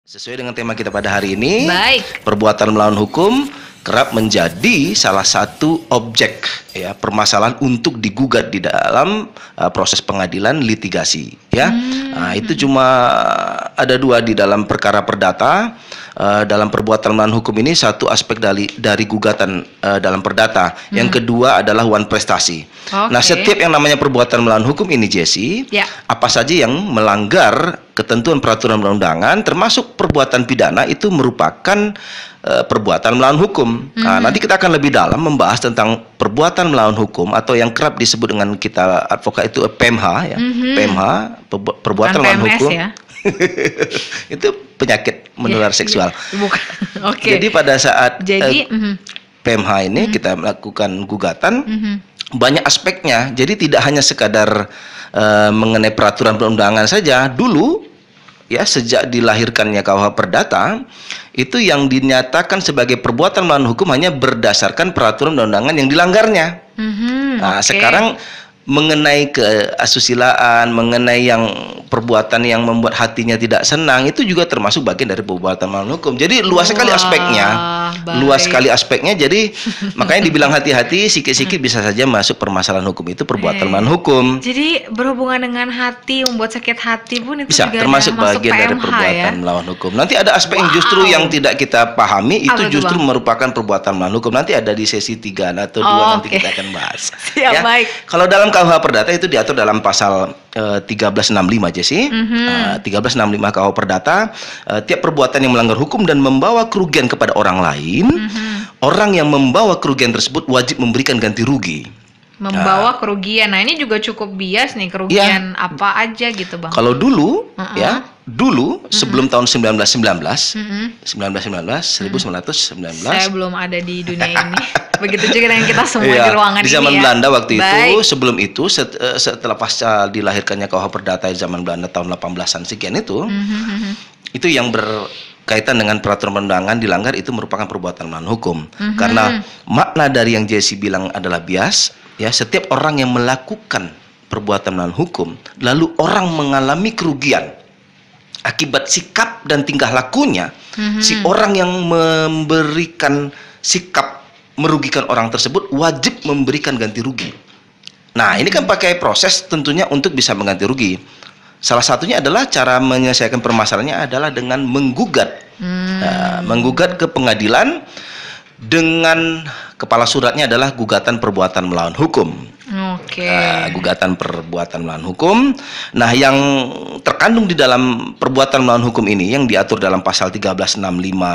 Sesuai dengan tema kita pada hari ini, Baik. perbuatan melawan hukum kerap menjadi salah satu objek ya permasalahan untuk digugat di dalam proses pengadilan litigasi ya. Nah, itu cuma ada dua di dalam perkara perdata. Dalam perbuatan melawan hukum ini satu aspek dari gugatan dalam perdata. Yang kedua adalah wan prestasi. Nah, setiap yang namanya perbuatan melawan hukum ini, Jessie, Ya. apa saja yang melanggar ketentuan peraturan perundang-undangan termasuk perbuatan pidana itu merupakan perbuatan melawan hukum. Nah, nanti kita akan lebih dalam membahas tentang perbuatan melawan hukum atau yang kerap disebut dengan kita advokat itu PMH ya. PMH, perbuatan Bukan melawan PMS hukum. ya? Itu penyakit menular seksual. Bukan. Oke. Jadi pada saat Jadi, PMH ini kita melakukan gugatan, banyak aspeknya. Jadi tidak hanya sekadar mengenai peraturan perundangan saja. Dulu ya sejak dilahirkannya KUH Perdata itu yang dinyatakan sebagai perbuatan melawan hukum hanya berdasarkan peraturan perundangan yang dilanggarnya. Nah, sekarang mengenai keasusilaan, mengenai yang perbuatan yang membuat hatinya tidak senang, itu juga termasuk bagian dari perbuatan melawan hukum. Jadi luas sekali aspeknya. Luas sekali aspeknya. Jadi makanya dibilang hati-hati, sikit-sikit bisa saja masuk permasalahan hukum itu perbuatan melawan hukum. Jadi berhubungan dengan hati, membuat sakit hati pun itu Bisa juga termasuk masuk bagian dari PMH perbuatan melawan hukum. Nanti ada aspek yang justru yang tidak kita pahami, itu Apa tuh, justru Bang? merupakan perbuatan melawan hukum. Nanti ada di sesi 3 atau 2 nanti kita akan bahas. Siap, baik. Kalau dalam KUH Perdata itu diatur dalam pasal 1365, Jessie. 1365 KUH Perdata, tiap perbuatan yang melanggar hukum dan membawa kerugian kepada orang lain, orang yang membawa kerugian tersebut wajib memberikan ganti rugi. Membawa kerugian. Nah, ini juga cukup bias nih, kerugian apa aja gitu, Bang. Kalau dulu ya, dulu sebelum tahun 1919, Saya belum ada di dunia ini. Begitu juga dengan kita semua di ruangan di zaman ini ya. Belanda waktu itu, Baik. sebelum itu setelah pasca dilahirkannya KUH Perdata di zaman Belanda tahun 18-an sekian itu yang berkaitan dengan peraturan perundangan dilanggar itu merupakan perbuatan melawan hukum. Karena makna dari yang Jessie bilang adalah bias, ya, setiap orang yang melakukan perbuatan melawan hukum lalu orang mengalami kerugian akibat sikap dan tingkah lakunya si orang yang memberikan sikap merugikan orang tersebut wajib memberikan ganti rugi. Nah, ini kan pakai proses tentunya untuk bisa mengganti rugi. Salah satunya adalah cara menyelesaikan permasalahannya adalah dengan menggugat. Menggugat ke pengadilan dengan kepala suratnya adalah gugatan perbuatan melawan hukum. Gugatan perbuatan melawan hukum. Nah, yang terkandung di dalam perbuatan melawan hukum ini yang diatur dalam pasal 1365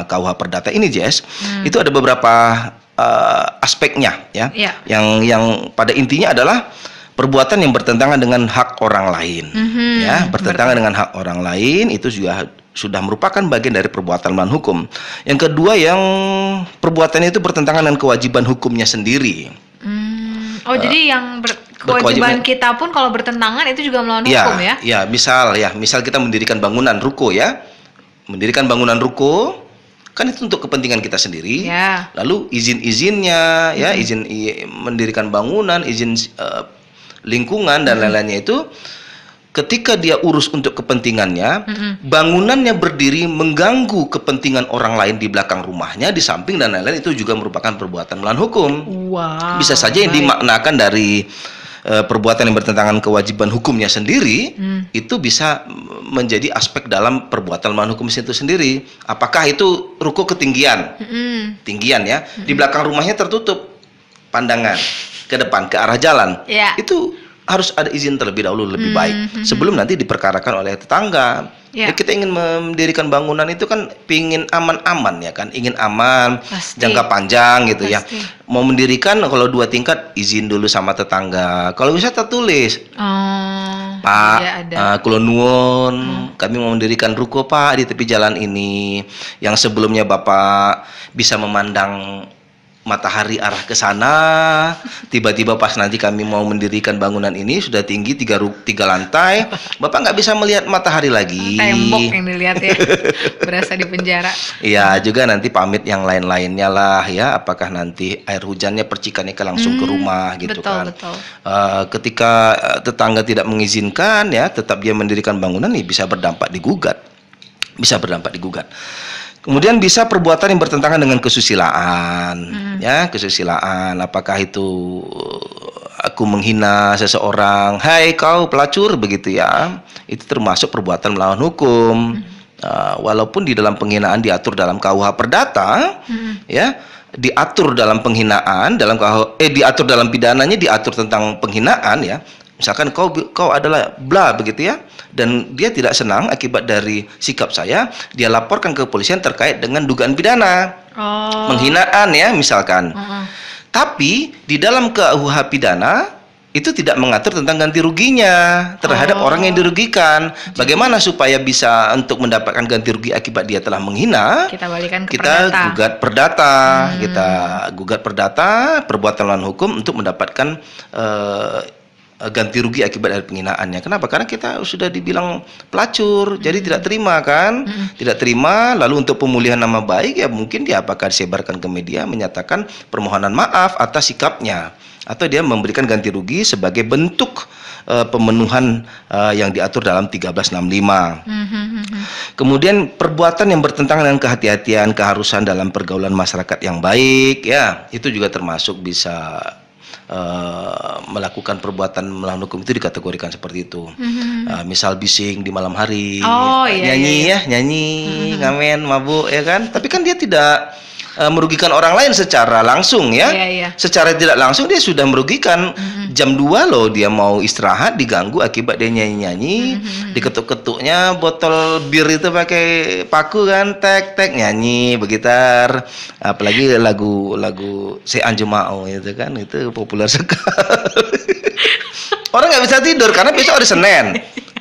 KUH Perdata ini, Jess, itu ada beberapa aspeknya ya. Yang pada intinya adalah perbuatan yang bertentangan dengan hak orang lain. Ya, bertentangan dengan hak orang lain itu juga sudah merupakan bagian dari perbuatan melawan hukum. Yang kedua, yang perbuatannya itu bertentangan dengan kewajiban hukumnya sendiri. Jadi yang kewajiban kita pun kalau bertentangan itu juga melawan hukum ya? Ya, misal kita mendirikan bangunan ruko ya. Mendirikan bangunan ruko kan itu untuk kepentingan kita sendiri. Lalu izin-izinnya ya, izin mendirikan bangunan, izin lingkungan dan lain-lainnya itu ketika dia urus untuk kepentingannya, bangunannya berdiri mengganggu kepentingan orang lain di belakang rumahnya, di samping dan lain-lain, itu juga merupakan perbuatan melawan hukum. Bisa saja yang dimaknakan dari perbuatan yang bertentangan kewajiban hukumnya sendiri itu bisa menjadi aspek dalam perbuatan melawan hukum itu sendiri. Apakah itu ruko ketinggian? Tinggian ya, di belakang rumahnya tertutup pandangan ke depan ke arah jalan. Itu harus ada izin terlebih dahulu lebih baik sebelum nanti diperkarakan oleh tetangga. Ya, kita ingin mendirikan bangunan itu kan pingin aman-aman ya kan, ingin aman, jangka panjang gitu ya. Mau mendirikan kalau 2 tingkat izin dulu sama tetangga. Kalau bisa tertulis, Pak, kula nuwun, kami mau mendirikan ruko Pak di tepi jalan ini, yang sebelumnya Bapak bisa memandang matahari arah ke sana, tiba-tiba pas nanti kami mau mendirikan bangunan ini sudah tinggi 3 lantai, Bapak nggak bisa melihat matahari lagi. Tembok yang dilihat ya, berasa di penjara. Iya, juga nanti pamit yang lain-lainnya lah ya, apakah nanti air hujannya percikannya langsung ke rumah gitu kan. Ketika tetangga tidak mengizinkan ya, tetap dia mendirikan bangunan, nih bisa berdampak digugat. bisa berdampak digugat. Kemudian bisa perbuatan yang bertentangan dengan kesusilaan, ya, kesusilaan. Apakah itu aku menghina seseorang, hai kau pelacur, begitu ya, itu termasuk perbuatan melawan hukum. Walaupun di dalam penghinaan diatur dalam KUH Perdata, ya, diatur dalam penghinaan, diatur dalam pidananya, diatur tentang penghinaan, ya. Misalkan kau adalah bla, begitu ya, dan dia tidak senang akibat dari sikap saya, dia laporkan ke kepolisian terkait dengan dugaan pidana penghinaan, ya, misalkan. Tapi di dalam KUH pidana itu tidak mengatur tentang ganti ruginya terhadap orang yang dirugikan. Bagaimana supaya bisa untuk mendapatkan ganti rugi akibat dia telah menghina? Kita balikan ke gugat perdata. Kita gugat perdata perbuatan melawan hukum untuk mendapatkan ganti rugi akibat dari penghinaannya. Kenapa? Karena kita sudah dibilang pelacur, jadi tidak terima kan? Tidak terima. Lalu untuk pemulihan nama baik, ya mungkin dia apakah disebarkan ke media menyatakan permohonan maaf atas sikapnya, atau dia memberikan ganti rugi sebagai bentuk pemenuhan yang diatur dalam 1365. Kemudian perbuatan yang bertentangan dengan kehati-hatian, keharusan dalam pergaulan masyarakat yang baik, ya, itu juga termasuk bisa melakukan perbuatan melawan hukum, itu dikategorikan seperti itu. Misal bising di malam hari, nyanyi, ngamen, mabuk, ya kan? Tapi kan dia tidak merugikan orang lain secara langsung, ya. Secara tidak langsung dia sudah merugikan. Jam 2 loh dia mau istirahat, diganggu akibat dia nyanyi-nyanyi, diketuk-ketuknya botol bir itu pakai paku kan, tek-tek nyanyi begitar. Apalagi lagu Se Anjumao itu kan, itu populer sekali. Orang nggak bisa tidur karena besok hari Senin.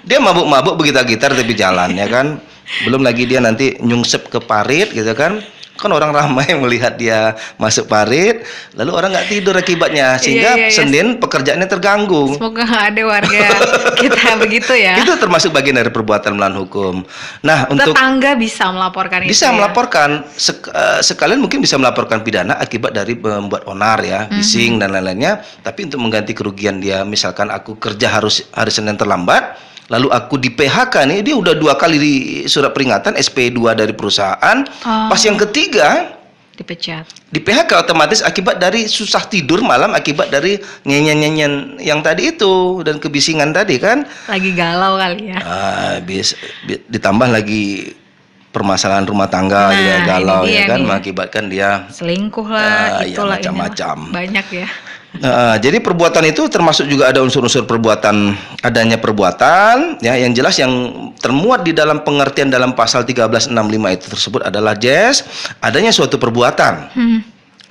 Dia mabuk-mabuk begitu gitar tepi jalan, ya kan. Belum lagi dia nanti nyungsep ke parit gitu kan. Kan orang ramai melihat dia masuk parit, lalu orang nggak tidur akibatnya, sehingga Senin pekerjaannya terganggu. Semoga nggak ada warga kita begitu ya. Itu termasuk bagian dari perbuatan melawan hukum. Nah, untuk tetangga bisa melaporkan itu. Bisa melaporkan, sekalian mungkin bisa melaporkan pidana akibat dari membuat onar, ya, bising dan lain-lainnya. Tapi untuk mengganti kerugian dia, misalkan aku kerja harus hari Senin terlambat, lalu aku di PHK nih, dia udah 2 kali di surat peringatan SP2 dari perusahaan. Pas yang ketiga dipecat. Di PHK otomatis akibat dari susah tidur malam, akibat dari nyanyian yang tadi itu dan kebisingan tadi kan. Lagi galau kali ya. Ditambah lagi permasalahan rumah tangga, dia galau, ya kan, mengakibatkan dia selingkuh lah, itulah, ya, macam-macam. Banyak ya. Jadi perbuatan itu termasuk juga ada unsur-unsur perbuatan, adanya perbuatan, ya, yang jelas yang termuat di dalam pengertian dalam pasal 1365 itu tersebut adalah adanya suatu perbuatan.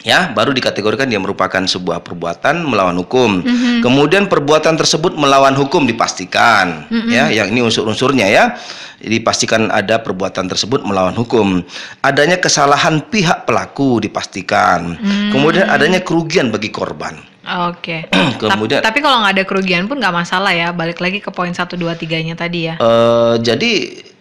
Ya, baru dikategorikan dia merupakan sebuah perbuatan melawan hukum. Kemudian perbuatan tersebut melawan hukum dipastikan, ya, yang ini unsur-unsurnya, ya. Dipastikan ada perbuatan tersebut melawan hukum. Adanya kesalahan pihak pelaku dipastikan. Kemudian adanya kerugian bagi korban. Oke. Kemudian tapi kalau nggak ada kerugian pun nggak masalah, ya. Balik lagi ke poin 1, 2, 3-nya tadi, ya. Jadi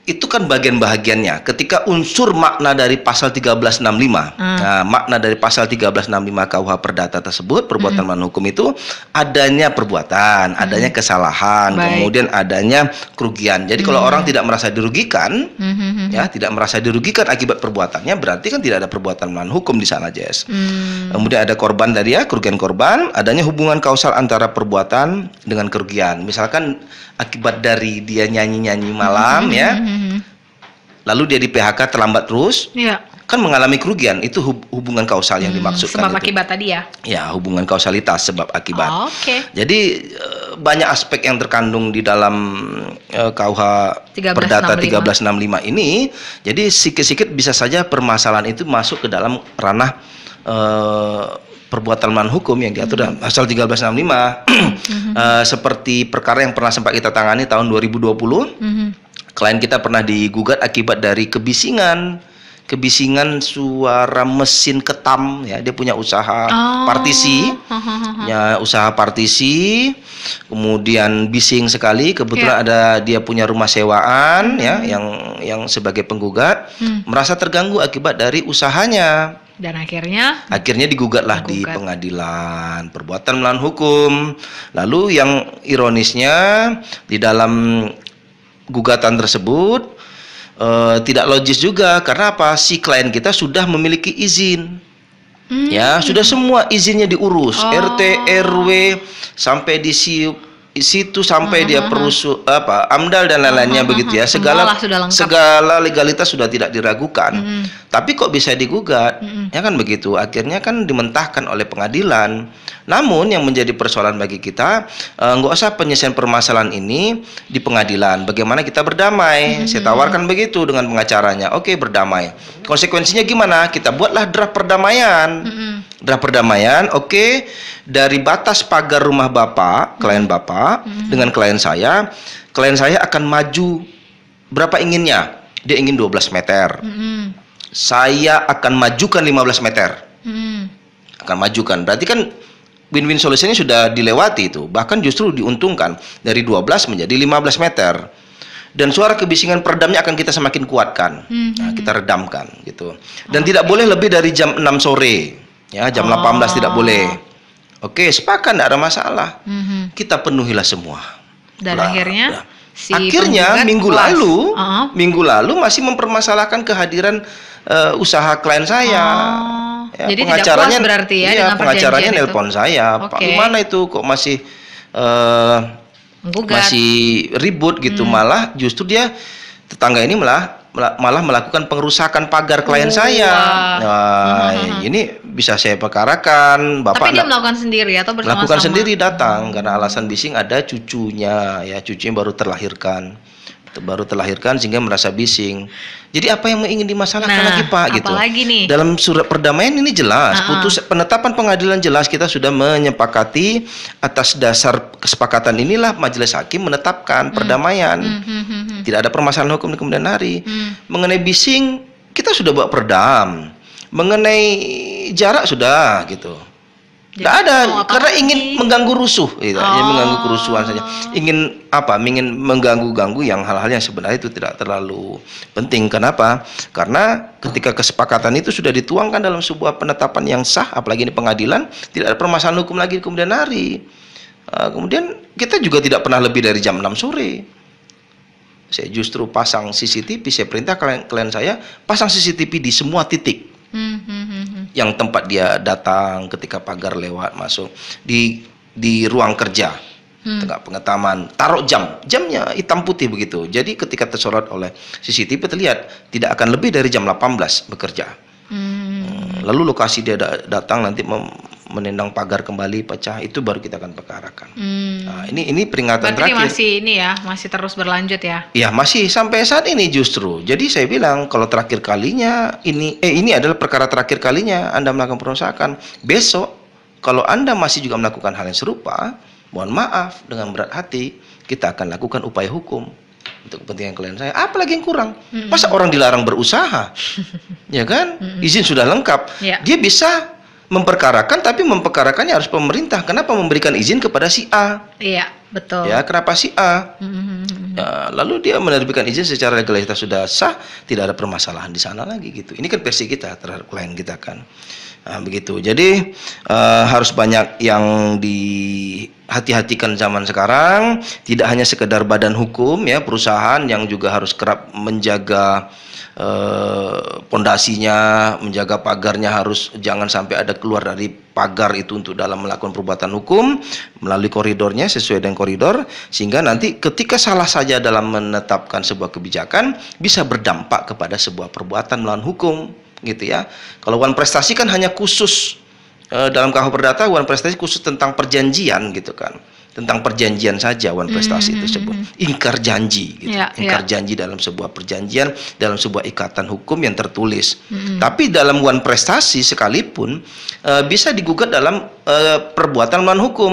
itu kan bagian bahagiannya. Ketika unsur makna dari pasal 1365, nah, makna dari pasal 1365 KUH Perdata tersebut, perbuatan melawan hukum itu adanya perbuatan, adanya kesalahan, kemudian adanya kerugian. Jadi kalau orang tidak merasa dirugikan, ya, tidak merasa dirugikan akibat perbuatannya, berarti kan tidak ada perbuatan melawan hukum di sana, Jess. Kemudian ada korban tadi, ya, kerugian korban, adanya hubungan kausal antara perbuatan dengan kerugian. Misalkan akibat dari dia nyanyi-nyanyi malam, ya, lalu dia di PHK terlambat terus, kan mengalami kerugian. Itu hubungan kausal yang dimaksudkan. Sebab akibat tadi, ya. Ya, hubungan kausalitas sebab akibat. Jadi banyak aspek yang terkandung di dalam KUH Perdata 1365 ini. Jadi sikit-sikit bisa saja permasalahan itu masuk ke dalam ranah perbuatan melawan hukum yang diatur dalam pasal 1365. Seperti perkara yang pernah sempat kita tangani tahun 2020. Klien kita pernah digugat akibat dari kebisingan suara mesin ketam, ya. Dia punya usaha partisi, ya, usaha partisi, kemudian bising sekali. Kebetulan ada dia punya rumah sewaan, ya, yang sebagai penggugat merasa terganggu akibat dari usahanya. Dan akhirnya digugatlah di pengadilan perbuatan melawan hukum. Lalu yang ironisnya di dalam gugatan tersebut tidak logis juga. Karena apa? Si klien kita sudah memiliki izin. Ya, sudah semua izinnya diurus, RT, RW, sampai di situ sampai dia perusuh AMDAL dan lain-lainnya begitu ya. Segala legalitas sudah tidak diragukan. Tapi kok bisa digugat? Ya kan begitu. Akhirnya kan dimentahkan oleh pengadilan. Namun yang menjadi persoalan bagi kita, nggak usah penyelesaian permasalahan ini di pengadilan. Bagaimana kita berdamai? Saya tawarkan begitu dengan pengacaranya. Oke, berdamai. Konsekuensinya gimana? Kita buatlah draft perdamaian. Draft perdamaian, oke. Dari batas pagar rumah Bapak, klien Bapak, dengan klien saya akan maju berapa inginnya? Dia ingin 12 meter. Saya akan majukan 15 meter. Akan majukan. Berarti kan win-win solutionnya sudah dilewati itu. Bahkan justru diuntungkan dari 12 menjadi 15 meter. Dan suara kebisingan peredamnya akan kita semakin kuatkan. Nah, kita redamkan gitu. Dan tidak boleh lebih dari jam 6 sore. Ya, jam 18 tidak boleh. Oke, sepakat, tidak ada masalah. Kita penuhilah semua. Dan akhirnya minggu lalu masih mempermasalahkan kehadiran usaha klien saya. Ya, jadi pengacaranya tidak puas berarti ya, dengan pengacaranya nelpon saya. Pak, gimana itu kok masih masih ribut gitu. Malah justru dia tetangga ini malah melakukan pengerusakan pagar klien saya. Nah, ini bisa saya perkarakan. Bapak tapi dia melakukan sendiri atau bersama-sama? Melakukan sendiri, datang karena alasan bising ada cucunya, ya cucunya baru terlahirkan sehingga merasa bising. Jadi apa yang ingin dimasalahkan lagi Pak gitu. Lagi nih? Dalam surat perdamaian ini jelas, penetapan pengadilan jelas kita sudah menyepakati atas dasar kesepakatan inilah majelis hakim menetapkan perdamaian. Tidak ada permasalahan hukum di kemudian hari. Mengenai bising kita sudah buat perdam. Mengenai jarak sudah gitu. Tidak ada, karena ingin mengganggu rusuh, gitu. Mengganggu kerusuhan saja. Ingin mengganggu-ganggu yang hal-hal yang sebenarnya itu tidak terlalu penting. Kenapa? Karena ketika kesepakatan itu sudah dituangkan dalam sebuah penetapan yang sah, apalagi di pengadilan, tidak ada permasalahan hukum lagi di kemudian hari. Kemudian kita juga tidak pernah lebih dari jam 6 sore. Saya justru pasang CCTV, saya perintah klien saya pasang CCTV di semua titik. Yang tempat dia datang ketika pagar lewat masuk di ruang kerja, tengah pengetaman, taruh jamnya hitam putih begitu. Jadi ketika tersorot oleh CCTV terlihat tidak akan lebih dari jam 18 bekerja. Lalu lokasi dia datang nanti menendang pagar kembali pecah, itu baru kita akan perkarakan. Nah, ini peringatan berarti terakhir. masih terus berlanjut ya? Ya masih sampai saat ini justru. Jadi saya bilang kalau terakhir kalinya ini adalah perkara terakhir kalinya Anda melakukan perusakan. Besok kalau Anda masih juga melakukan hal yang serupa, mohon maaf dengan berat hati kita akan lakukan upaya hukum untuk kepentingan klien saya. Apalagi yang kurang? Masa orang dilarang berusaha? Ya kan? Izin sudah lengkap. Dia bisa memperkarakan, tapi memperkarakannya harus pemerintah. Kenapa memberikan izin kepada si A? Iya, betul. Ya, kenapa si A? Ya, lalu dia menerbitkan izin secara legalitas sudah sah, tidak ada permasalahan di sana lagi gitu. Ini kan versi kita terhadap klien kita kan. Nah, begitu. Jadi harus banyak yang dihati-hatikan zaman sekarang. Tidak hanya sekedar badan hukum ya, perusahaan yang juga harus kerap menjaga pondasinya, menjaga pagarnya, harus jangan sampai ada keluar dari pagar itu untuk dalam melakukan perbuatan hukum melalui koridornya sesuai dengan koridor, sehingga nanti ketika salah saja dalam menetapkan sebuah kebijakan bisa berdampak kepada sebuah perbuatan melawan hukum gitu ya. Kalau wan prestasi kan hanya khusus dalam KUH Perdata, wan prestasi khusus tentang perjanjian gitu kan. Tentang perjanjian saja wan prestasi tersebut. Ingkar janji gitu. Ingkar janji dalam sebuah perjanjian, dalam sebuah ikatan hukum yang tertulis. Tapi dalam wan prestasi sekalipun bisa digugat dalam perbuatan melawan hukum.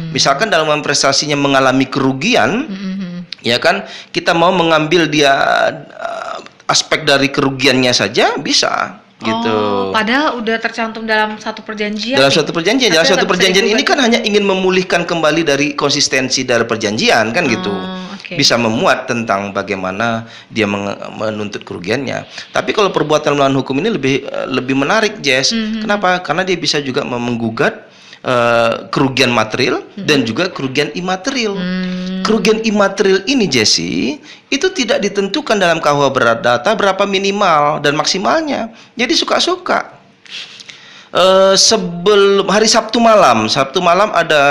Misalkan dalam wan prestasinya mengalami kerugian, ya kan, kita mau mengambil dia aspek dari kerugiannya saja bisa gitu. Padahal udah tercantum dalam satu perjanjian. Dalam satu perjanjian, dalam satu perjanjian ini kan hanya ingin memulihkan kembali dari konsistensi dari perjanjian kan gitu. Bisa memuat tentang bagaimana dia menuntut kerugiannya. Tapi kalau perbuatan melawan hukum ini lebih menarik, Jess. Kenapa? Karena dia bisa juga menggugat kerugian material dan juga kerugian imaterial. Kerugian imaterial ini, Jesse, itu tidak ditentukan dalam KUH Perdata berapa minimal dan maksimalnya. Jadi suka-suka. Sebelum hari Sabtu malam ada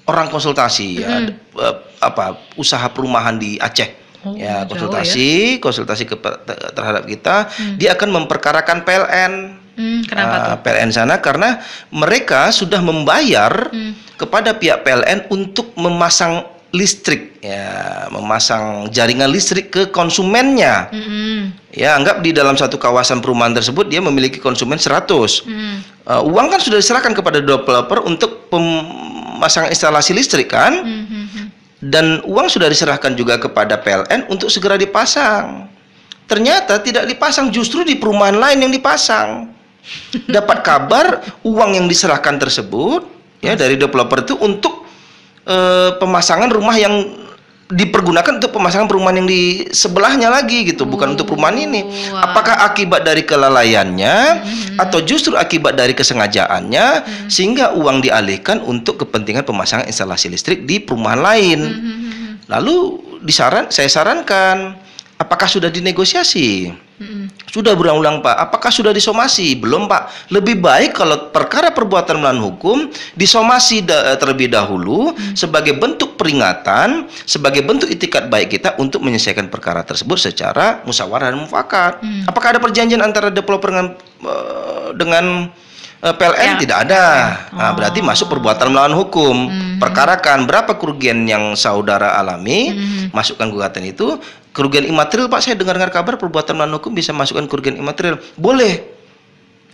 orang konsultasi, usaha perumahan di Aceh. Konsultasi terhadap kita, dia akan memperkarakan PLN. Kenapa tuh? PLN sana karena mereka sudah membayar kepada pihak PLN untuk memasang listrik, memasang jaringan listrik ke konsumennya. Ya, anggap di dalam satu kawasan perumahan tersebut dia memiliki konsumen 100. Uang kan sudah diserahkan kepada developer untuk pemasang instalasi listrik kan? Dan uang sudah diserahkan juga kepada PLN untuk segera dipasang. Ternyata tidak dipasang, justru di perumahan lain yang dipasang. Dapat kabar uang yang diserahkan tersebut dari developer itu untuk pemasangan rumah yang dipergunakan untuk pemasangan perumahan yang di sebelahnya lagi gitu, bukan untuk perumahan ini. Apakah akibat dari kelalaiannya atau justru akibat dari kesengajaannya sehingga uang dialihkan untuk kepentingan pemasangan instalasi listrik di perumahan lain. Lalu saya sarankan, apakah sudah dinegosiasi? Sudah berulang-ulang, Pak. Apakah sudah disomasi? Belum, Pak. Lebih baik kalau perkara perbuatan melawan hukum disomasi terlebih dahulu sebagai bentuk peringatan, sebagai bentuk itikat baik kita untuk menyelesaikan perkara tersebut secara musyawarah dan mufakat. Apakah ada perjanjian antara developer dengan PLN? Tidak ada. Berarti masuk perbuatan melawan hukum. Perkarakan berapa kerugian yang saudara alami, masukkan gugatan itu. Kerugian imaterial, Pak, saya dengar kabar perbuatan melawan hukum bisa masukkan kerugian imaterial. Boleh.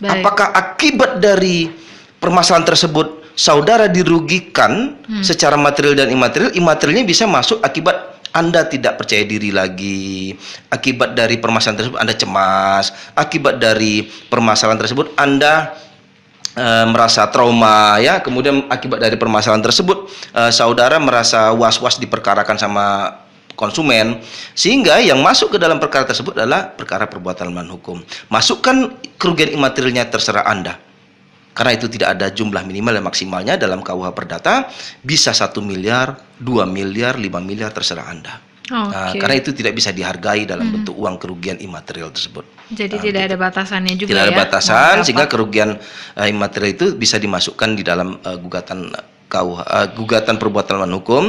Baik. Apakah akibat dari permasalahan tersebut saudara dirugikan secara material dan imaterial? Imaterialnya bisa masuk akibat Anda tidak percaya diri lagi, akibat dari permasalahan tersebut Anda cemas, akibat dari permasalahan tersebut Anda merasa trauma, ya. Kemudian akibat dari permasalahan tersebut saudara merasa was-was diperkarakan sama konsumen, sehingga yang masuk ke dalam perkara tersebut adalah perkara perbuatan melawan hukum. Masukkan kerugian imaterialnya terserah Anda, karena itu tidak ada jumlah minimal dan maksimalnya dalam KUH Perdata. Bisa 1 miliar, 2 miliar, 5 miliar, terserah Anda. Karena itu tidak bisa dihargai dalam bentuk uang kerugian imaterial tersebut. Jadi tidak ada batasannya juga. Tidak ada batasan, sehingga kerugian imaterial itu bisa dimasukkan di dalam gugatan perbuatan melawan hukum.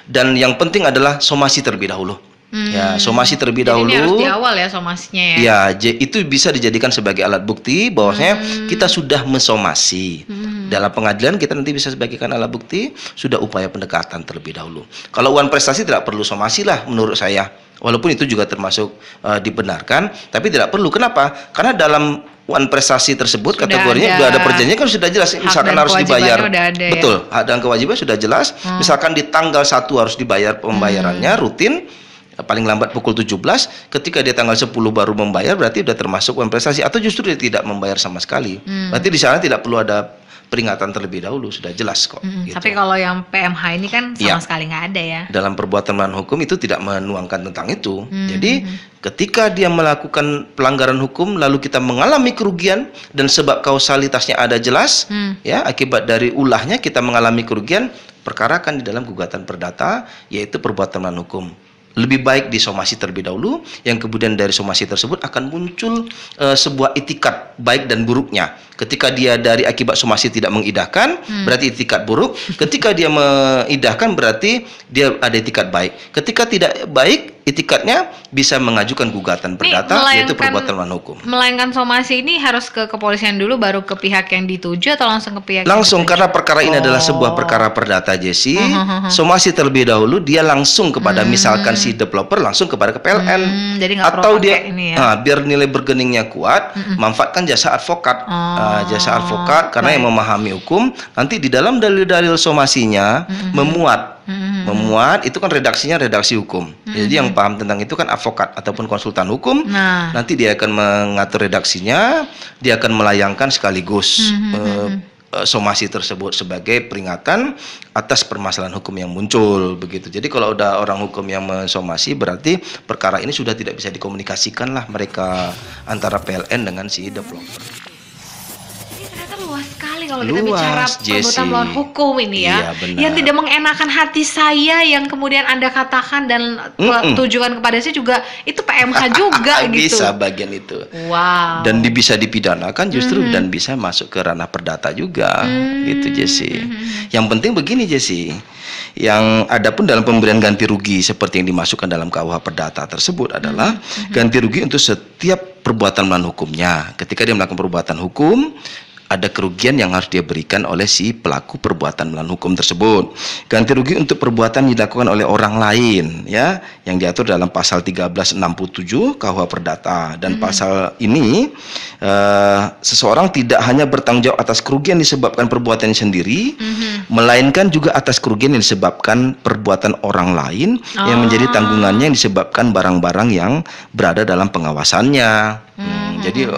Dan yang penting adalah somasi terlebih dahulu. Ya, somasi terlebih dahulu. Ini harus di awal ya somasinya ya. Ya, itu bisa dijadikan sebagai alat bukti bahwasanya kita sudah mensomasi. Dalam pengadilan kita nanti bisa sebagaikan alat bukti sudah upaya pendekatan terlebih dahulu. Kalau uang prestasi tidak perlu somasi lah menurut saya. Walaupun itu juga termasuk dibenarkan, tapi tidak perlu. Kenapa? Karena dalam uang prestasi tersebut sudah kategorinya sudah ada perjanjian, kan sudah jelas. Misalkan harus dibayar. Betul, hak dan kewajiban sudah jelas. Misalkan di tanggal 1 harus dibayar pembayarannya rutin, paling lambat pukul 17. Ketika dia tanggal 10 baru membayar, berarti sudah termasuk uang prestasi. Atau justru dia tidak membayar sama sekali. Berarti di sana tidak perlu ada peringatan terlebih dahulu, sudah jelas kok. Gitu. Tapi kalau yang PMH ini kan sama sekali nggak ada ya. Dalam perbuatan melawan hukum itu tidak menuangkan tentang itu. Jadi ketika dia melakukan pelanggaran hukum lalu kita mengalami kerugian dan sebab kausalitasnya ada jelas, ya, akibat dari ulahnya kita mengalami kerugian, perkarakan di dalam gugatan perdata, yaitu perbuatan melawan hukum. Lebih baik disomasi terlebih dahulu, yang kemudian dari somasi tersebut akan muncul sebuah itikat baik dan buruknya. Ketika dia dari akibat somasi tidak mengidahkan, berarti itikat buruk. Ketika dia mengidahkan, berarti dia ada itikat baik. Ketika tidak baik, itikatnya bisa mengajukan gugatan perdata, yaitu perbuatan melawan hukum. Melainkan somasi ini harus ke kepolisian dulu, baru ke pihak yang dituju, atau langsung ke pihak langsung, karena perkara ini adalah sebuah perkara perdata, Jesse. Somasi terlebih dahulu, dia langsung kepada misalkan si developer langsung kepada ke PLN. Jadi nggak atau perlu dia ini ya. Biar nilai bergeningnya kuat, manfaatkan jasa advokat. Jasa advokat, karena yang memahami hukum, nanti di dalam dalil-dalil somasinya memuat itu kan redaksinya redaksi hukum. Jadi yang paham tentang itu kan advokat ataupun konsultan hukum. Nanti dia akan mengatur redaksinya, dia akan melayangkan sekaligus somasi tersebut sebagai peringatan atas permasalahan hukum yang muncul, begitu. Jadi kalau udah orang hukum yang mensomasi, berarti perkara ini sudah tidak bisa dikomunikasikan lah mereka antara PLN dengan si developer. kalau kita bicara perbuatan melawan hukum ini ya. Yang tidak mengenakan hati saya yang kemudian Anda katakan dan tujuan kepada saya juga itu PMH juga gitu. Bisa bagian itu. Wow. Dan bisa dipidanakan justru dan bisa masuk ke ranah perdata juga gitu Jesse. Yang penting begini Jesse, yang ada pun dalam pemberian ganti rugi seperti yang dimasukkan dalam KUH Perdata tersebut adalah ganti rugi untuk setiap perbuatan melawan hukumnya. Ketika dia melakukan perbuatan hukum, ada kerugian yang harus dia berikan oleh si pelaku perbuatan melawan hukum tersebut. Ganti rugi untuk perbuatan yang dilakukan oleh orang lain, ya, yang diatur dalam pasal 1367 KUH Perdata. Dan pasal ini seseorang tidak hanya bertanggung jawab atas kerugian disebabkan perbuatannya sendiri, melainkan juga atas kerugian yang disebabkan perbuatan orang lain yang menjadi tanggungannya yang disebabkan barang-barang yang berada dalam pengawasannya. Jadi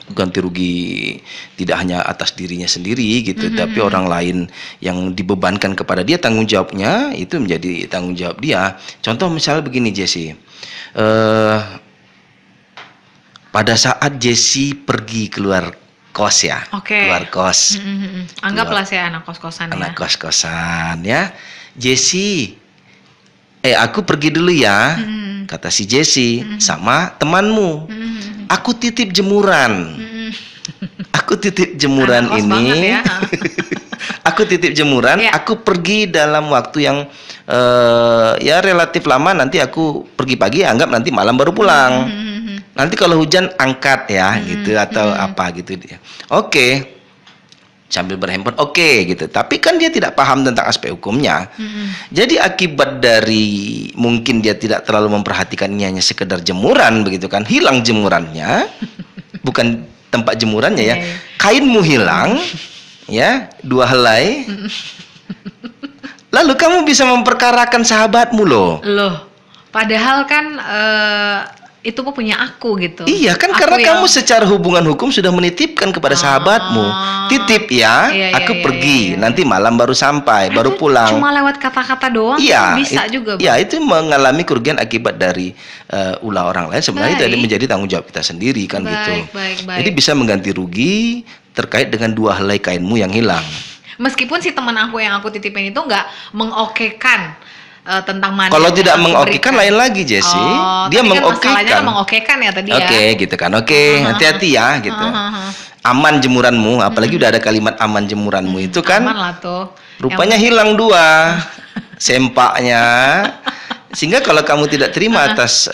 ganti rugi tidak hanya atas dirinya sendiri gitu, tapi orang lain yang dibebankan kepada dia tanggung jawabnya itu menjadi tanggung jawab dia. Contoh misalnya begini Jesse, pada saat Jesse pergi keluar kos ya, keluar kos, anggaplah saya anak kos-kosan, anak kos-kosan ya, Jesse, aku pergi dulu ya, kata si Jesse sama temanmu. Aku titip jemuran. Aku titip jemuran ini. Ya. Aku titip jemuran. Aku pergi dalam waktu yang ya relatif lama. Nanti aku pergi pagi, anggap nanti malam baru pulang. Nanti kalau hujan angkat ya, gitu atau apa gitu dia. Oke. Sambil berhandphone, gitu. Tapi kan dia tidak paham tentang aspek hukumnya. Jadi akibat dari mungkin dia tidak terlalu memperhatikannya, hanya sekedar jemuran begitu kan, hilang jemurannya, bukan tempat jemurannya ya, kainmu hilang, ya 2 helai. Lalu kamu bisa memperkarakan sahabatmu loh. Padahal kan itu punya aku gitu. Iya kan, aku karena kamu secara hubungan hukum sudah menitipkan kepada sahabatmu. Titip ya, aku pergi, nanti malam baru sampai, baru pulang. Cuma lewat kata-kata doang bisa juga. Iya, itu mengalami kerugian akibat dari ulah orang lain. Sebenarnya itu menjadi tanggung jawab kita sendiri kan gitu. Jadi bisa mengganti rugi terkait dengan 2 helai kainmu yang hilang. Meskipun si teman aku yang aku titipin itu nggak mengokekan tentang mana. Kalau tidak mengokekan lain lagi Jesse. Dia mengokekan. Masalahnya mengokekan ya tadi ya. Gitu kan. Hati-hati ya gitu. Aman jemuranmu, apalagi udah ada kalimat aman jemuranmu itu kan. Aman lah tuh. Rupanya hilang 2 sempaknya. Sehingga kalau kamu tidak terima atas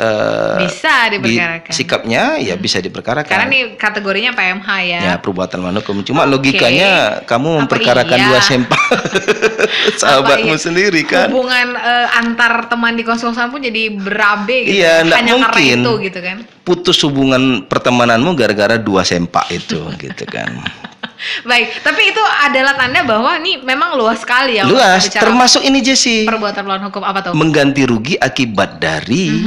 bisa diperkarakan. Sikapnya ya bisa diperkarakan. Karena ini kategorinya PMH ya. Ya, perbuatan melawan hukum. Cuma logikanya kamu memperkarakan 2 sempak sahabatmu sendiri kan. Hubungan antar teman di kos-kosan pun jadi berabe gitu. Iya, hanya mungkin karena itu gitu kan. Putus hubungan pertemananmu gara-gara 2 sempak itu gitu kan. Baik, tapi itu adalah tanda bahwa ini memang luas sekali ya. Luas, termasuk ini Jesse. Perbuatan melawan hukum apa tuh? Mengganti rugi akibat dari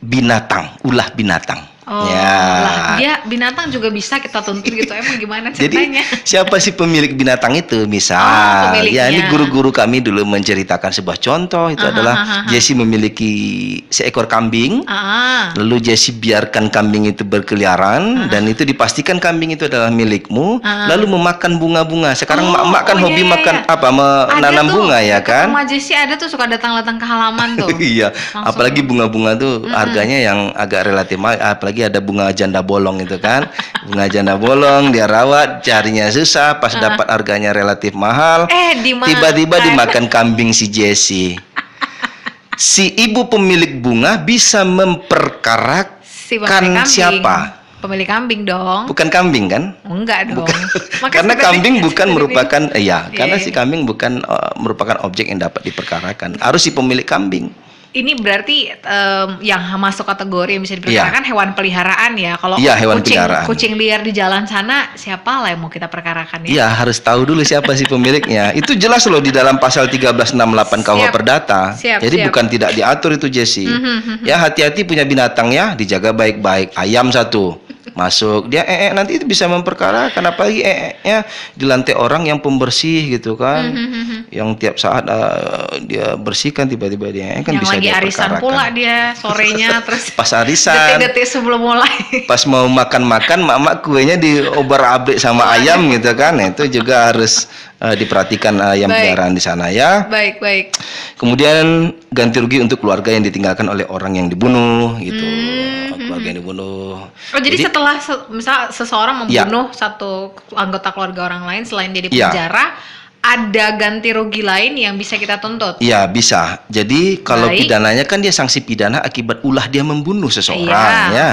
binatang, ulah binatang. Dia binatang juga bisa kita tuntut gitu. Emang gimana ceritanya? Jadi siapa sih pemilik binatang itu? Misal, ya ini guru-guru kami dulu menceritakan sebuah contoh itu adalah Jesse memiliki seekor kambing. Lalu Jesse biarkan kambing itu berkeliaran dan itu dipastikan kambing itu adalah milikmu. Lalu memakan bunga-bunga. Sekarang mak kan hobi makan apa? Menanam bunga ya kan? Rumah Jesse ada tuh suka datang-datang ke halaman tuh. Iya, apalagi bunga-bunga tuh harganya yang agak relatif mahal, apalagi ada bunga janda bolong itu kan. Bunga janda bolong dia rawat, carinya susah, pas dapat harganya relatif mahal, tiba-tiba dimakan kambing si Jesse. Si ibu pemilik bunga bisa memperkarakan siapa? Pemilik kambing dong. Bukan kambing kan? Enggak dong. Karena kambing bukan merupakan karena si kambing bukan merupakan objek yang dapat diperkarakan. Harus si pemilik kambing. Ini berarti yang masuk kategori yang bisa diperkarakan hewan peliharaan ya. Kalau kucing liar di jalan sana, siapa lah yang mau kita perkarakan ya? Iya, harus tahu dulu siapa sih pemiliknya. Itu jelas loh di dalam pasal 1368 KUH Perdata. Jadi bukan tidak diatur itu Jesse. Ya, hati-hati punya binatang ya, dijaga baik-baik. Ayam satu masuk, dia nanti itu bisa memperkarakan, apalagi nya di lantai orang yang pembersih gitu kan. yang tiap saat dia bersihkan, tiba-tiba dia kan yang bisa lagi dia arisan perkarakan. pula dia sorenya terus pas arisan detik-detik sebelum mulai pas mau makan mak kuenya diobar-abrik sama ayam gitu kan. Itu juga harus diperhatikan ayam peliharaan di sana ya. Baik. Kemudian ganti rugi untuk keluarga yang ditinggalkan oleh orang yang dibunuh gitu. Keluarga yang dibunuh. Jadi setelah misal seseorang membunuh satu anggota keluarga orang lain selain dia di penjara, ada ganti rugi lain yang bisa kita tuntut? Iya, bisa. Jadi kalau pidananya kan dia sanksi pidana akibat ulah dia membunuh seseorang ya.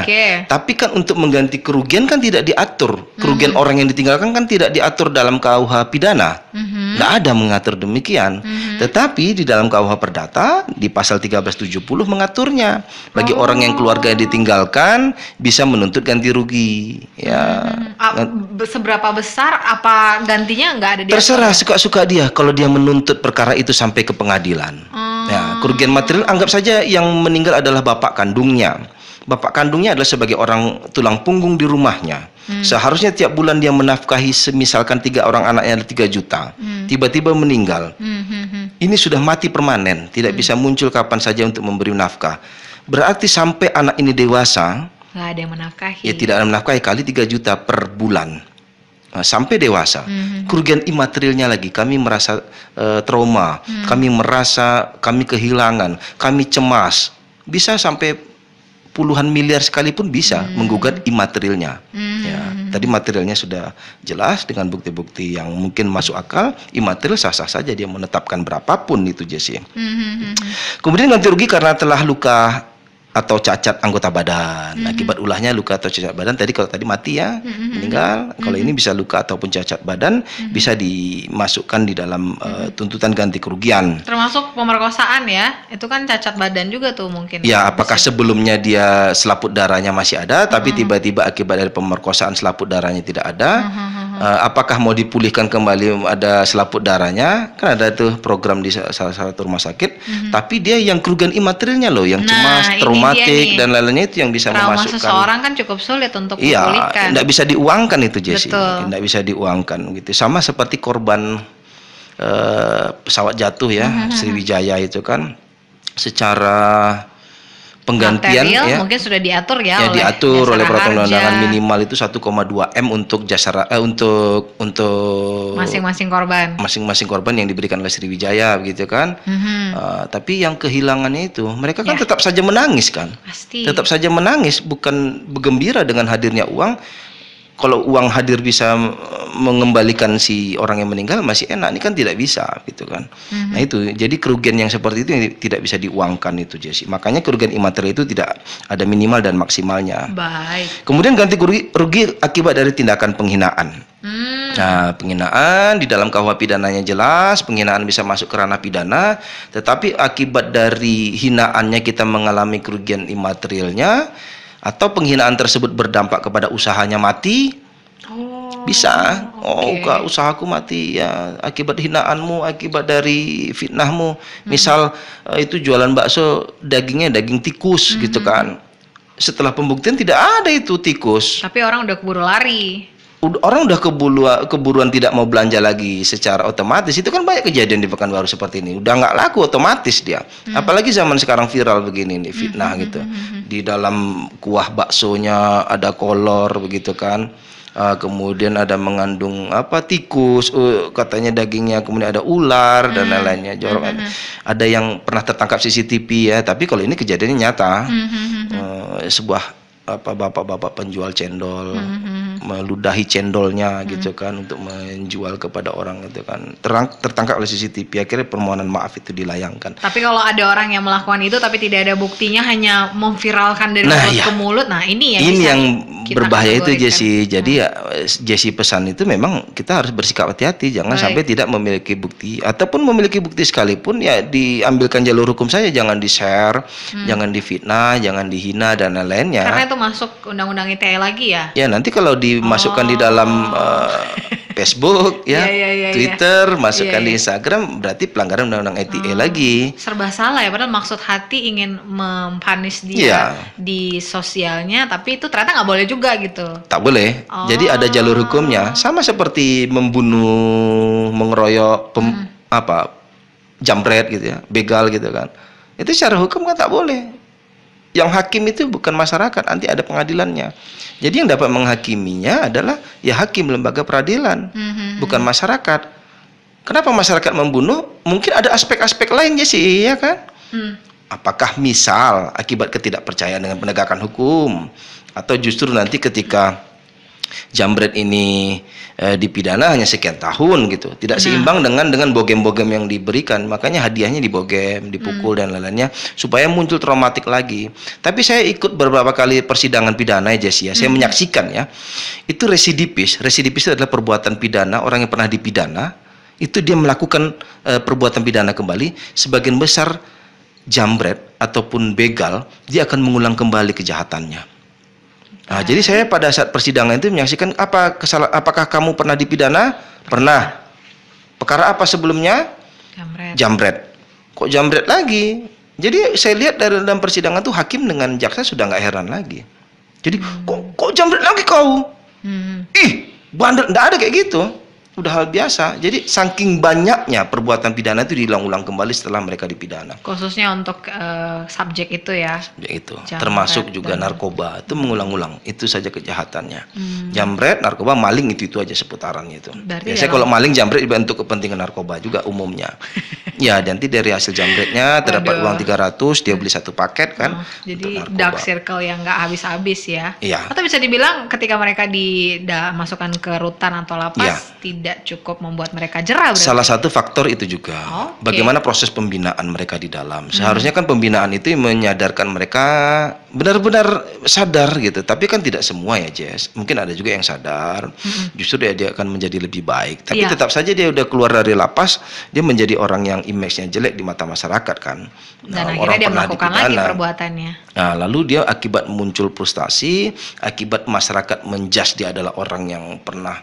Tapi kan untuk mengganti kerugian kan tidak diatur. Kerugian orang yang ditinggalkan kan tidak diatur dalam KUH pidana. Tidak ada mengatur demikian. Tetapi di dalam KUH Perdata di pasal 1370 mengaturnya. Bagi orang yang keluarga yang ditinggalkan bisa menuntut ganti rugi ya. Seberapa besar apa gantinya nggak ada diatur? Terserah suka dia kalau dia menuntut perkara itu sampai ke pengadilan. Ya, kerugian material anggap saja yang meninggal adalah bapak kandungnya. Bapak kandungnya adalah sebagai orang tulang punggung di rumahnya. Seharusnya tiap bulan dia menafkahi misalkan 3 orang anaknya 3 juta. Tiba-tiba meninggal. Ini sudah mati permanen, tidak bisa muncul kapan saja untuk memberi nafkah. Berarti sampai anak ini dewasa, nggak ada yang menafkahi. Ya tidak ada menafkahi kali 3 juta per bulan. Sampai dewasa, kerugian imaterialnya lagi, kami merasa trauma, kami merasa kami kehilangan, kami cemas, bisa sampai puluhan miliar sekalipun bisa menggugat imaterialnya. Ya, tadi materialnya sudah jelas dengan bukti-bukti yang mungkin masuk akal, imaterial sah-sah saja dia menetapkan berapapun itu Jesse. Kemudian ganti rugi karena telah luka atau cacat anggota badan akibat ulahnya luka atau cacat badan. Kalau tadi mati ya meninggal, kalau ini bisa luka ataupun cacat badan bisa dimasukkan di dalam tuntutan ganti kerugian. Termasuk pemerkosaan ya, itu kan cacat badan juga tuh mungkin. Ya, apakah sebelumnya dia selaput darahnya masih ada, tapi tiba-tiba akibat dari pemerkosaan selaput darahnya tidak ada. Apakah mau dipulihkan kembali ada selaput darahnya? Kan ada tuh program di salah satu rumah sakit. Tapi dia yang kerugian imaterialnya loh, yang cemas, traumatik dan lain-lainnya itu yang bisa memasukkan. Seseorang kan cukup sulit untuk memulihkan. Tidak bisa diuangkan itu Jesse. Tidak bisa diuangkan gitu. Sama seperti korban pesawat jatuh ya, Sriwijaya itu kan secara penggantian material, ya mungkin sudah diatur ya diatur oleh peraturan undangan minimal itu 1,2 M untuk jasa untuk masing-masing korban yang diberikan oleh Sriwijaya begitu kan. Tapi yang kehilangannya itu mereka kan tetap saja menangis kan. Pasti. Tetap saja menangis, bukan bergembira dengan hadirnya uang. Kalau uang hadir bisa mengembalikan si orang yang meninggal masih enak, ini kan tidak bisa gitu kan. Nah itu, jadi kerugian yang seperti itu yang tidak bisa diuangkan itu Jesse. Makanya kerugian imaterial itu tidak ada minimal dan maksimalnya. Baik. Kemudian ganti rugi akibat dari tindakan penghinaan. Nah, penghinaan di dalam KUH pidananya jelas, penghinaan bisa masuk ke ranah pidana, tetapi akibat dari hinaannya kita mengalami kerugian imaterialnya, atau penghinaan tersebut berdampak kepada usahanya mati, bisa. Kak, usahaku mati ya akibat hinaanmu, akibat dari fitnahmu. Misal itu jualan bakso, dagingnya daging tikus gitu kan. Setelah pembuktian tidak ada itu tikus. Tapi orang udah keburu lari. Orang udah keburuan tidak mau belanja lagi secara otomatis. Itu kan banyak kejadian di Pekanbaru seperti ini. Udah nggak laku otomatis dia. Apalagi zaman sekarang viral begini nih, fitnah gitu. Di dalam kuah baksonya ada kolor begitu kan. Kemudian ada mengandung tikus, katanya dagingnya, kemudian ada ular dan lain-lainnya. Ada yang pernah tertangkap CCTV ya. Tapi kalau ini kejadiannya nyata. Sebuah bapak-bapak penjual cendol meludahi cendolnya gitu kan untuk menjual kepada orang gitu kan, tertangkap oleh CCTV. Akhirnya permohonan maaf itu dilayangkan. Tapi kalau ada orang yang melakukan itu tapi tidak ada buktinya, hanya memviralkan dari mulut ke mulut, nah ini yang berbahaya itu Jesse. Jadi Jesse pesan itu memang kita harus bersikap hati-hati, jangan sampai tidak memiliki bukti, ataupun memiliki bukti sekalipun ya diambilkan jalur hukum saja, jangan di-share, jangan difitnah, jangan dihina dan lain-lainnya. Karena itu masuk undang-undang ITE lagi ya. Ya nanti kalau dimasukkan di dalam Facebook ya, Twitter, masukkan di Instagram, berarti pelanggaran undang-undang ITE lagi. Serba salah ya, padahal maksud hati ingin mempanis dia di sosialnya, tapi itu ternyata nggak boleh juga gitu. Tak boleh. Jadi ada jalur hukumnya, sama seperti membunuh, mengeroyok, jambret gitu ya, begal gitu kan. Itu secara hukum kan tak boleh. Yang hakim itu bukan masyarakat, nanti ada pengadilannya. Jadi yang dapat menghakiminya adalah ya hakim, lembaga peradilan, bukan masyarakat. Kenapa masyarakat membunuh? Mungkin ada aspek-aspek lainnya sih, ya kan? Apakah misal akibat ketidakpercayaan dengan penegakan hukum, atau justru nanti ketika jambret ini dipidana hanya sekian tahun gitu, tidak seimbang dengan bogem-bogem yang diberikan, makanya hadiahnya dibogem, dipukul dan lain-lainnya supaya muncul traumatik lagi. Tapi saya ikut beberapa kali persidangan pidana ya Jessie, saya menyaksikan ya, itu residipis itu adalah perbuatan pidana, orang yang pernah dipidana itu dia melakukan perbuatan pidana kembali. Sebagian besar jambret ataupun begal dia akan mengulang kembali kejahatannya. Nah, jadi saya pada saat persidangan itu menyaksikan apakah kamu pernah dipidana? Pernah. Perkara apa sebelumnya? Jambret. Kok jambret lagi? Jadi saya lihat dalam persidangan tuh hakim dengan jaksa sudah nggak heran lagi. Jadi kok jambret lagi kau? Ih, bandel, nggak ada kayak gitu. Udah hal biasa. Jadi saking banyaknya perbuatan pidana itu diulang-ulang kembali setelah mereka dipidana. Khususnya untuk subjek itu ya. Subjek itu. Termasuk juga narkoba itu mengulang-ulang. Itu saja kejahatannya. Jambret, narkoba, maling itu aja seputarannya itu. Biasanya kalau maling jambret untuk kepentingan narkoba juga umumnya. Ya, nanti dari hasil jambretnya terdapat uang 300, dia beli satu paket kan. Jadi dark circle yang nggak habis-habis ya. Iya. Atau bisa dibilang ketika mereka dimasukkan ke rutan atau lapas tidak cukup membuat mereka jerah berarti. Salah satu faktor itu juga. Bagaimana proses pembinaan mereka di dalam. Seharusnya kan pembinaan itu menyadarkan mereka benar-benar sadar gitu. Tapi kan tidak semua ya Jess. Mungkin ada juga yang sadar. Justru dia akan menjadi lebih baik. Tapi tetap saja dia udah keluar dari lapas, dia menjadi orang yang image-nya jelek di mata masyarakat kan. Dan akhirnya dia melakukan lagi perbuatannya. Nah, lalu dia akibat muncul frustasi, akibat masyarakat menjudge dia adalah orang yang pernah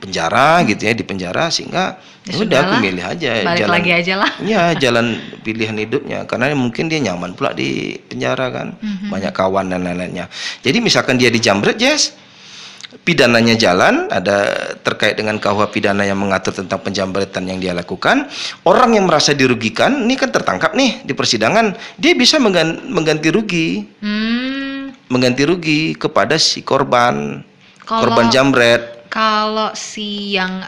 penjara gitu ya, di penjara, sehingga udah aku milih aja balik jalan lagi aja lah. Ya, jalan pilihan hidupnya karena mungkin dia nyaman pula di penjara kan, banyak kawan dan lain-lainnya. Jadi misalkan dia dijambret, Jess, pidananya jalan, ada terkait dengan KUH pidana yang mengatur tentang penjambretan yang dia lakukan. Orang yang merasa dirugikan, ini kan tertangkap nih di persidangan, dia bisa mengganti rugi, mengganti rugi kepada si korban jambret. Kalau si yang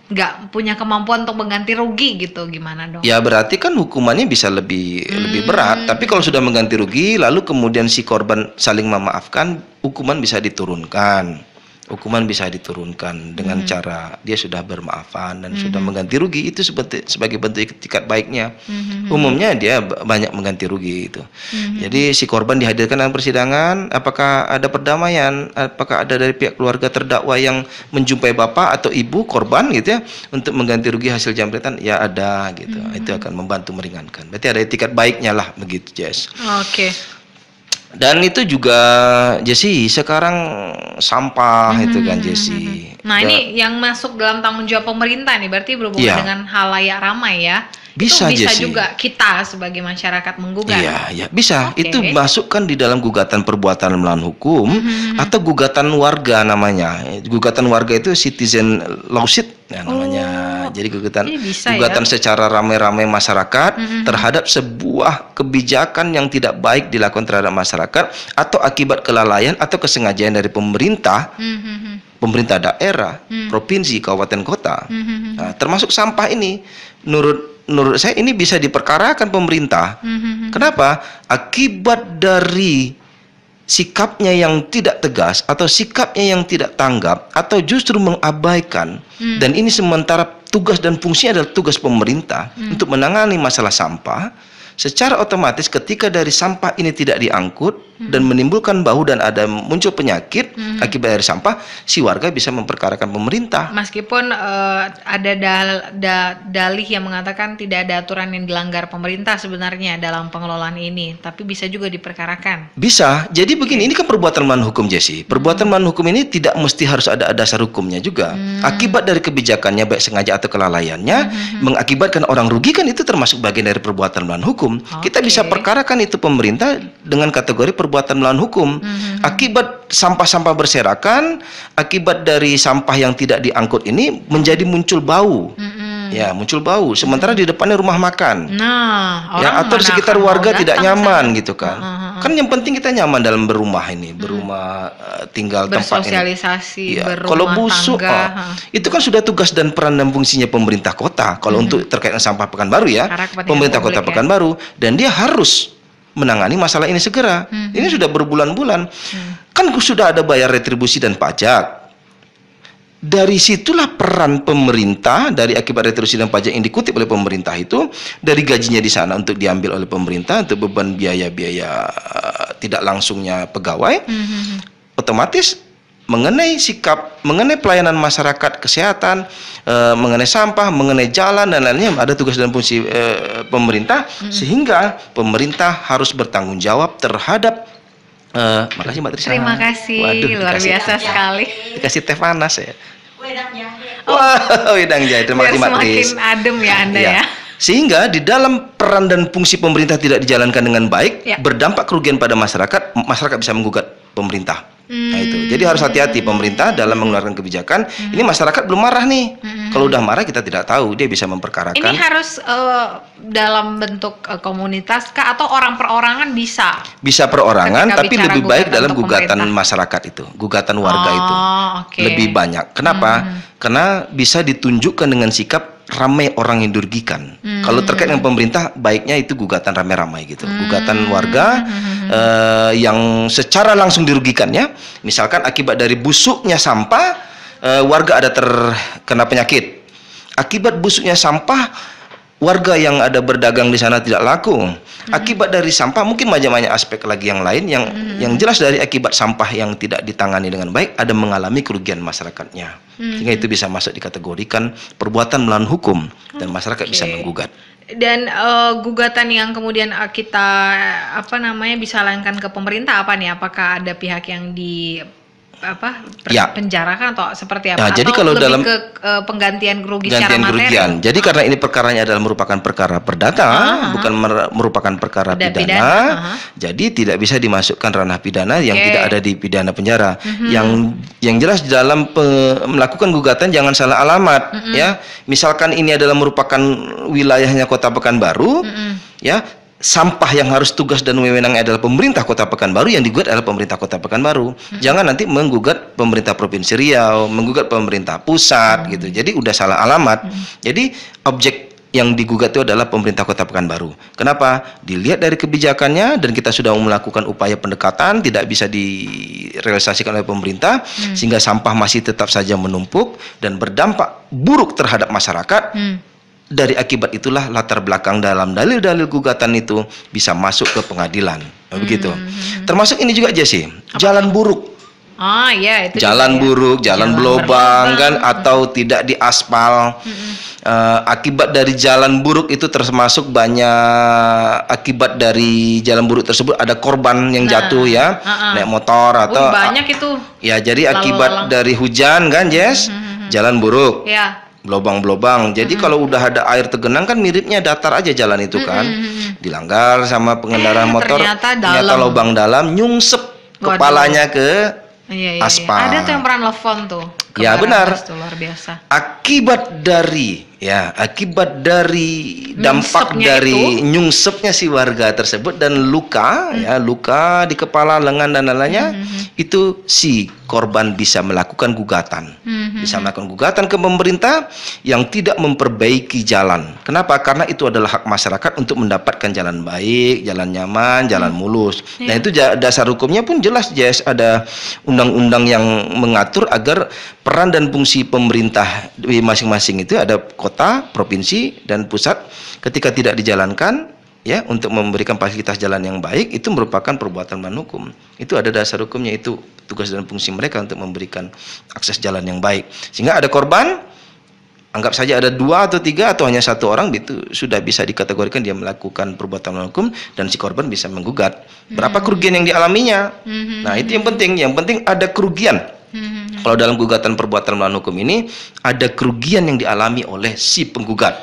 nggak punya kemampuan untuk mengganti rugi gitu, gimana dong? Ya berarti kan hukumannya bisa lebih berat. Tapi kalau sudah mengganti rugi, lalu kemudian si korban saling memaafkan, hukuman bisa diturunkan. Hukuman bisa diturunkan dengan cara dia sudah bermaafan dan sudah mengganti rugi, itu sebagai bentuk itikat baiknya. Umumnya dia banyak mengganti rugi itu. Jadi si korban dihadirkan dalam persidangan, apakah ada perdamaian, apakah ada dari pihak keluarga terdakwa yang menjumpai bapak atau ibu korban gitu ya untuk mengganti rugi hasil jambretan? Ya ada gitu. Itu akan membantu meringankan. Berarti ada itikat baiknya lah begitu, Jess. Oke. Dan itu juga Jessie, sekarang sampah itu kan Jessie. Nah ini yang masuk dalam tanggung jawab pemerintah nih, berarti berhubungan dengan halayak ramai ya. Bisa, itu bisa Jessie. juga kita sebagai masyarakat menggugat. Iya, bisa. Itu masukkan di dalam gugatan perbuatan melawan hukum atau gugatan warga namanya. Gugatan warga itu citizen lawsuit namanya. Jadi gugatan secara ramai-ramai masyarakat terhadap sebuah kebijakan yang tidak baik dilakukan terhadap masyarakat atau akibat kelalaian atau kesengajaan dari pemerintah. Pemerintah daerah, provinsi, kabupaten, kota. Nah, termasuk sampah ini. Menurut saya ini bisa diperkarakan pemerintah. Kenapa? Akibat dari sikapnya yang tidak tegas atau sikapnya yang tidak tanggap atau justru mengabaikan. Dan ini sementara tugas dan fungsinya adalah tugas pemerintah untuk menangani masalah sampah. Secara otomatis ketika dari sampah ini tidak diangkut dan menimbulkan bau dan ada muncul penyakit akibat dari sampah, si warga bisa memperkarakan pemerintah. Meskipun ada dalih yang mengatakan tidak ada aturan yang dilanggar pemerintah sebenarnya dalam pengelolaan ini, tapi bisa juga diperkarakan. Bisa. Jadi begini, ini kan perbuatan melawan hukum, Jessie. Perbuatan melawan hukum ini tidak mesti harus ada dasar hukumnya juga. Akibat dari kebijakannya baik sengaja atau kelalaiannya mengakibatkan orang rugi, kan itu termasuk bagian dari perbuatan melawan hukum. hukum. Kita bisa perkarakan itu pemerintah dengan kategori perbuatan melawan hukum. Akibat sampah-sampah berserakan, akibat dari sampah yang tidak diangkut ini menjadi muncul bau. Ya, muncul bau. Sementara di depannya rumah makan. Nah, ya, atau di sekitar warga tidak nyaman gitu kan. Kan yang penting kita nyaman dalam berumah ini, berumah tinggal tempat ini. Bersosialisasi, Ya, berumah kalau busuk, tangga. itu kan sudah tugas dan peran dan fungsinya pemerintah kota. Kalau untuk terkait dengan sampah Pekanbaru ya, pemerintah kota Pekanbaru, dan dia harus menangani masalah ini segera. Ini sudah berbulan-bulan. Kan sudah ada bayar retribusi dan pajak. Dari situlah peran pemerintah dari akibat retribusi dan pajak yang dikutip oleh pemerintah itu, dari gajinya di sana untuk diambil oleh pemerintah untuk beban biaya-biaya tidak langsungnya pegawai, otomatis mengenai sikap, mengenai pelayanan masyarakat, kesehatan, mengenai sampah, mengenai jalan dan lainnya ada tugas dan fungsi pemerintah, sehingga pemerintah harus bertanggung jawab terhadap makasih Mbak Trisha. Terima kasih. Waduh, luar biasa sekali. Dikasih teh panas ya. Wedang jahe. Wah, wedang jahe. Terima kasih Mbak Tris. Semakin adem ya Anda ya. Sehingga di dalam peran dan fungsi pemerintah tidak dijalankan dengan baik, berdampak kerugian pada masyarakat, masyarakat bisa menggugat pemerintah. Nah itu, jadi harus hati-hati pemerintah dalam mengeluarkan kebijakan. Ini masyarakat belum marah nih. Kalau udah marah kita tidak tahu, dia bisa memperkarakan. Ini harus dalam bentuk komunitas kah atau orang perorangan bisa? Bisa perorangan, tapi lebih baik dalam gugatan masyarakat itu, gugatan warga itu. Lebih banyak. Kenapa? Karena bisa ditunjukkan dengan sikap ramai orang yang dirugikan. Kalau terkait dengan pemerintah, baiknya itu gugatan ramai-ramai gitu. Gugatan warga yang secara langsung dirugikan ya. Misalkan akibat dari busuknya sampah, warga ada terkena penyakit. Akibat busuknya sampah, warga yang ada berdagang di sana tidak laku. Akibat dari sampah mungkin banyak-banyak aspek lagi yang lain yang jelas dari akibat sampah yang tidak ditangani dengan baik ada mengalami kerugian masyarakatnya. Sehingga itu bisa masuk dikategorikan perbuatan melawan hukum dan masyarakat bisa menggugat. Dan gugatan yang kemudian kita bisa layankan ke pemerintah apa nih? Apakah ada pihak yang di penjarakan atau seperti apa? Nah, atau jadi kalau lebih dalam ke penggantian kerugian secara materi? Jadi karena ini perkaranya adalah merupakan perkara perdata, bukan merupakan perkara pidana, jadi tidak bisa dimasukkan ranah pidana yang tidak ada di pidana penjara. Yang jelas dalam melakukan gugatan jangan salah alamat, ya. Misalkan ini adalah merupakan wilayahnya Kota Pekanbaru, ya. Sampah yang harus tugas dan wewenangnya adalah pemerintah Kota Pekanbaru, yang digugat adalah pemerintah Kota Pekanbaru. Jangan nanti menggugat pemerintah Provinsi Riau, menggugat pemerintah pusat gitu. Jadi udah salah alamat. Jadi objek yang digugat itu adalah pemerintah Kota Pekanbaru. Kenapa? Dilihat dari kebijakannya dan kita sudah melakukan upaya pendekatan tidak bisa direalisasikan oleh pemerintah sehingga sampah masih tetap saja menumpuk dan berdampak buruk terhadap masyarakat. Dari akibat itulah latar belakang dalam dalil-dalil gugatan itu bisa masuk ke pengadilan, begitu. Termasuk ini juga Jesse, jalan buruk. Itu jalan buruk, jalan berlubang kan, atau tidak diaspal. Akibat dari jalan buruk itu termasuk banyak akibat dari jalan buruk tersebut ada korban yang jatuh ya, naik motor atau banyak itu. Ya, jadi akibat dari hujan kan, Jess, jalan buruk. Belobang-belobang. Jadi kalau udah ada air tergenang kan miripnya datar aja jalan itu kan. Dilanggar sama pengendara motor, ternyata lubang dalam, nyungsep kepalanya ke aspal. Ada tuh yang pernah telepon tuh. Ya benar. Luar biasa. Akibat dari dampak dari nyungsepnya si warga tersebut dan luka luka di kepala, lengan dan lainnya, itu si korban bisa melakukan gugatan. Bisa melakukan gugatan ke pemerintah yang tidak memperbaiki jalan. Kenapa? Karena itu adalah hak masyarakat untuk mendapatkan jalan baik, jalan nyaman, jalan mulus. Nah, itu dasar hukumnya pun jelas, Jess. Ada undang-undang yang mengatur agar peran dan fungsi pemerintah di masing-masing itu ada kota, provinsi, dan pusat ketika tidak dijalankan ya untuk memberikan fasilitas jalan yang baik, itu merupakan perbuatan melawan hukum. Itu ada dasar hukumnya, itu tugas dan fungsi mereka untuk memberikan akses jalan yang baik. Sehingga ada korban, anggap saja ada 2 atau 3 atau hanya 1 orang, itu sudah bisa dikategorikan dia melakukan perbuatan melawan hukum dan si korban bisa menggugat. Berapa kerugian yang dialaminya? Nah, itu yang penting. Yang penting ada kerugian. Kalau dalam gugatan perbuatan melawan hukum ini ada kerugian yang dialami oleh si penggugat.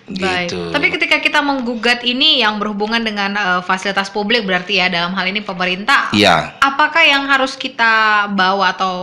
Baik. Gitu. Tapi ketika kita menggugat ini yang berhubungan dengan fasilitas publik berarti ya dalam hal ini pemerintah. Iya. Apakah yang harus kita bawa atau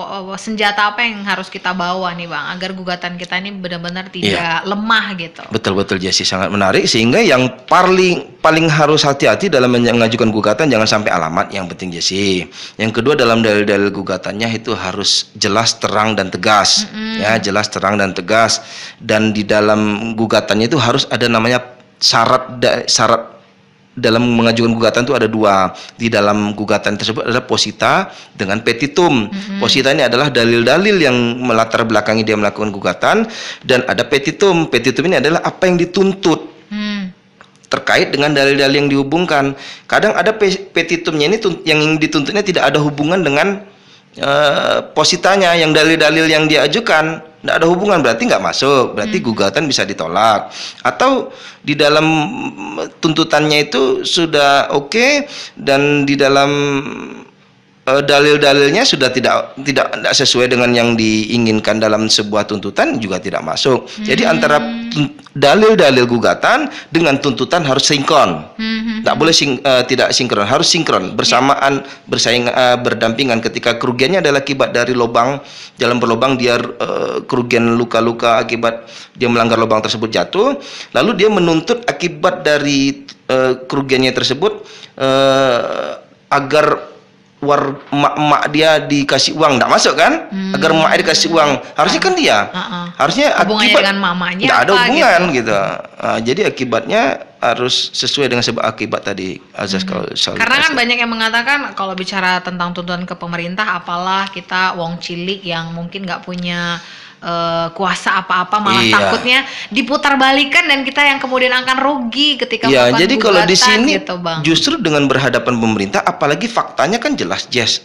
senjata apa yang harus kita bawa nih Bang agar gugatan kita ini benar-benar tidak lemah gitu. Betul Jessi, sangat menarik, sehingga yang paling harus hati-hati dalam mengajukan gugatan jangan sampai alamat yang penting Jessi. Yang kedua dalam dalil-dalil gugatannya itu harus jelas, terang dan tegas. Ya, jelas, terang dan tegas. Dan di dalam gugatannya itu harus ada namanya syarat dalam mengajukan gugatan itu ada 2. Di dalam gugatan tersebut ada posita dengan petitum. Posita ini adalah dalil-dalil yang melatar belakangi dia melakukan gugatan, dan ada petitum. Petitum ini adalah apa yang dituntut terkait dengan dalil-dalil yang dihubungkan. Kadang ada petitumnya ini yang dituntutnya tidak ada hubungan dengan positanya, yang dalil-dalil yang diajukan tidak ada hubungan, berarti nggak masuk, berarti gugatan bisa ditolak. Atau di dalam tuntutannya itu sudah oke, dan di dalam dalil-dalilnya sudah tidak sesuai dengan yang diinginkan dalam sebuah tuntutan, juga tidak masuk. Jadi antara dalil-dalil gugatan dengan tuntutan harus sinkron. Tidak boleh tidak sinkron, harus sinkron, bersamaan, berdampingan. Ketika kerugiannya adalah akibat dari jalan berlubang, dia kerugian luka-luka akibat dia melanggar lubang tersebut jatuh, lalu dia menuntut akibat dari kerugiannya tersebut agar emak dia dikasih uang, tidak masuk kan? Agar emak dikasih uang, harusnya kan dia, harusnya hubungannya akibat dengan mamanya tidak ada hubungan gitu. Jadi akibatnya harus sesuai dengan sebab akibat tadi azas kausalitas. Karena kan banyak yang mengatakan kalau bicara tentang tuntutan ke pemerintah, apalah kita wong cilik yang mungkin nggak punya kuasa apa-apa, malah takutnya diputar balikan dan kita yang kemudian akan rugi ketika melakukan jadi gugatan, kalau di sini gitu, Bang. Justru dengan berhadapan pemerintah, apalagi faktanya kan jelas, Jess.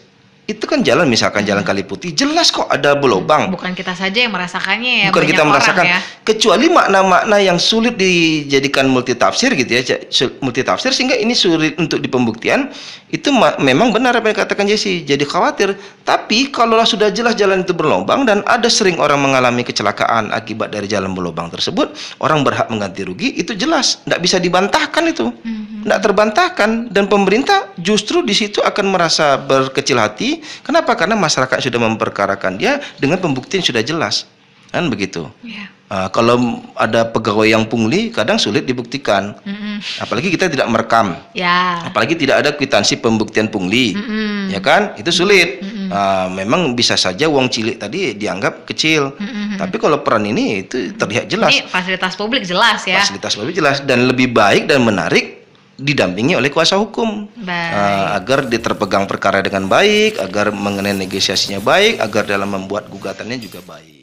Itu kan jalan, misalkan jalan Kali Putih, jelas kok ada berlubang. Bukan kita saja yang merasakannya ya, bukan banyak kita merasakan orang ya. Kecuali makna-makna yang sulit dijadikan multitafsir gitu ya, multitafsir, sehingga ini sulit untuk di pembuktian. Itu memang benar apa yang katakan Jesse, jadi khawatir. Tapi kalau sudah jelas jalan itu berlubang dan ada sering orang mengalami kecelakaan akibat dari jalan berlubang tersebut, orang berhak mengganti rugi, itu jelas, tidak bisa dibantahkan itu. Tidak terbantahkan, dan pemerintah justru di situ akan merasa berkecil hati. Kenapa? Karena masyarakat sudah memperkarakan dia dengan pembuktian sudah jelas, kan begitu. Kalau ada pegawai yang pungli, kadang sulit dibuktikan. Apalagi kita tidak merekam, apalagi tidak ada kwitansi pembuktian pungli, ya kan? Itu sulit. Memang bisa saja uang cilik tadi dianggap kecil, tapi kalau peran ini itu terlihat jelas. Ini fasilitas publik jelas ya. Fasilitas publik jelas, dan lebih baik dan menarik didampingi oleh kuasa hukum, agar dia terpegang perkara dengan baik, agar mengenai negosiasinya baik, agar dalam membuat gugatannya juga baik.